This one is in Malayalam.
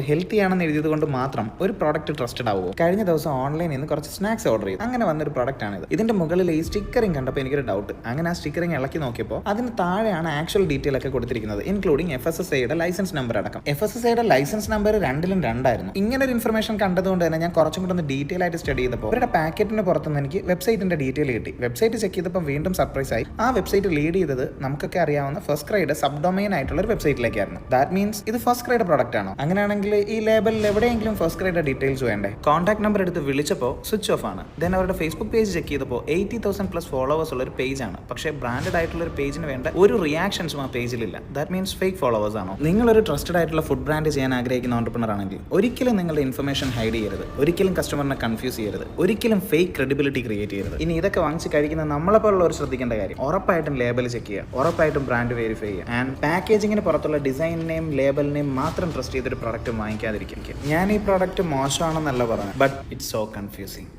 ഹെൽത്തി ആണെന്ന് എഴുതിയത് കൊണ്ട് മാത്രം ഒരു പ്രോഡക്റ്റ് ട്രസ്റ്റഡ് ആവുമോ? കഴിഞ്ഞ ദിവസം ഓൺലൈനിൽ നിന്ന് കുറച്ച് സ്നാക്സ് ഓർഡർ ചെയ്തു. അങ്ങനെ വന്നൊരു പ്രോഡക്റ്റ് ആണിത്. ഇതിന്റെ മുകളിൽ ഈ സ്റ്റിക്കറിംഗ് കണ്ടപ്പോൾ എനിക്കൊരു ഡൗട്ട്. അങ്ങനെ ആ സ്റ്റിക്കറിംഗ് ഇളക്കി നോക്കിയപ്പോൾ അതിന് താഴെയാണ് ആക്ച്വൽ ഡീറ്റെയിൽ ഒക്കെ കൊടുത്തിരിക്കുന്നത്, ഇൻക്ലൂഡിംഗ് FSSAIയുടെ ലൈസൻസ് നമ്പർ അടക്കം. FSSAIയുടെ ലൈസൻസ് നമ്പർ 2 ഇങ്ങനെ ഒരു ഇൻഫർമേഷൻ കണ്ടതുകൊണ്ട് തന്നെ ഞാൻ കുറച്ചും കൂടെ ഒന്ന് ഡീറ്റെയിൽ ആയിട്ട് സ്റ്റഡി ചെയ്തപ്പോൾ അവരുടെ പാക്കറ്റിന് പുറത്തുനിന്ന് എനിക്ക് വെബ്സൈറ്റിന്റെ ഡീറ്റെയിൽ കിട്ടി. വെബ്സൈറ്റ് ചെക്ക് ചെയ്തപ്പോൾ വീണ്ടും സർപ്രൈസ് ആയി. ആ വെബ്സൈറ്റ് ലീഡ് ചെയ്തത് നമുക്കൊക്കെ അറിയാവുന്ന ഫസ്റ്റ് ക്രൈയുടെ സബ് ഡൊമൈൻ ആയിട്ടുള്ള ഒരു വെബ്സൈറ്റിലേക്കായിരുന്നു. ദാറ്റ് മീൻസ് ഇത് ഫസ്റ്റ് ക്രൈയുടെ പ്രോഡക്റ്റ് ആണോ? അങ്ങനെയാണെങ്കിൽ ഈ ലേബൽ എവിടെയെങ്കിലും ഫസ്റ്റ് ക്രൈയുടെ ഡീറ്റെയിൽസ് വേണ്ടേ? കോൺടാക്ട് നമ്പർ എടുത്ത് വിളിച്ചപ്പോൾ സ്വിച്ച് ഓഫ് ആണ്. ദെൻ അവരുടെ ഫേസ്ബുക്ക് പേജ് ചെക്ക് ചെയ്തപ്പോൾ 80,000+ ഫോളോവേഴ്സ് ഉള്ള ഒരു പേജ് ആണ്. പക്ഷേ ബ്രാൻഡഡ് ആയിട്ടുള്ള ഒരു പേജിന് വേണ്ട ഒരു റിയാക്ഷൻസും ആ പേജിലില്ല. ദാറ്റ് മീൻസ് ഫേക്ക് ഫോളോവേഴ്സ് ആണോ? നിങ്ങളൊരു ട്രസ്റ്റഡ് ആയിട്ടുള്ള ഫുഡ് ബ്രാൻഡ് ചെയ്യാൻ ആഗ്രഹിക്കുന്ന ഓൺടർപ്രണർ ആണെങ്കിൽ ഒരിക്കലും നിങ്ങളുടെ ഇൻഫർമേഷൻ ഹൈഡ് ചെയ്യരുത്, ഒരിക്കലും കസ്റ്റമറിനെ കൺഫ്യൂസ് ചെയ്യരുത്, ഒരിക്കലും ഫേക്ക് ക്രെഡിബിലിറ്റി ക്രിയേറ്റ് ചെയ്യരുത്. ഇനി ഇതൊക്കെ വാങ്ങിച്ച് കഴിക്കുന്ന നമ്മളെപ്പോലുള്ളവർ ശ്രദ്ധിക്കേണ്ട കാര്യം, ഉറപ്പായിട്ടും ലേബൽ ചെക്ക് ചെയ്യുക, ഉറപ്പായിട്ടും ബ്രാൻഡ് വെരിഫൈ ചെയ്യുക, ആൻഡ് പാക്കേജിങ്ങിന് പുറത്തുള്ള ഡിസൈനിനെയും ലേബലിനെയും മാത്രം ട്രസ്റ്റ് ചെയ്തൊരു പ്രോഡക്റ്റ് വാങ്ങിക്കാതിരിക്കും. ഞാൻ ഈ പ്രോഡക്റ്റ് മോശമാണെന്നല്ല പറഞ്ഞത്, ബട്ട് ഇറ്റ്സ് സോ കൺഫ്യൂസിങ്.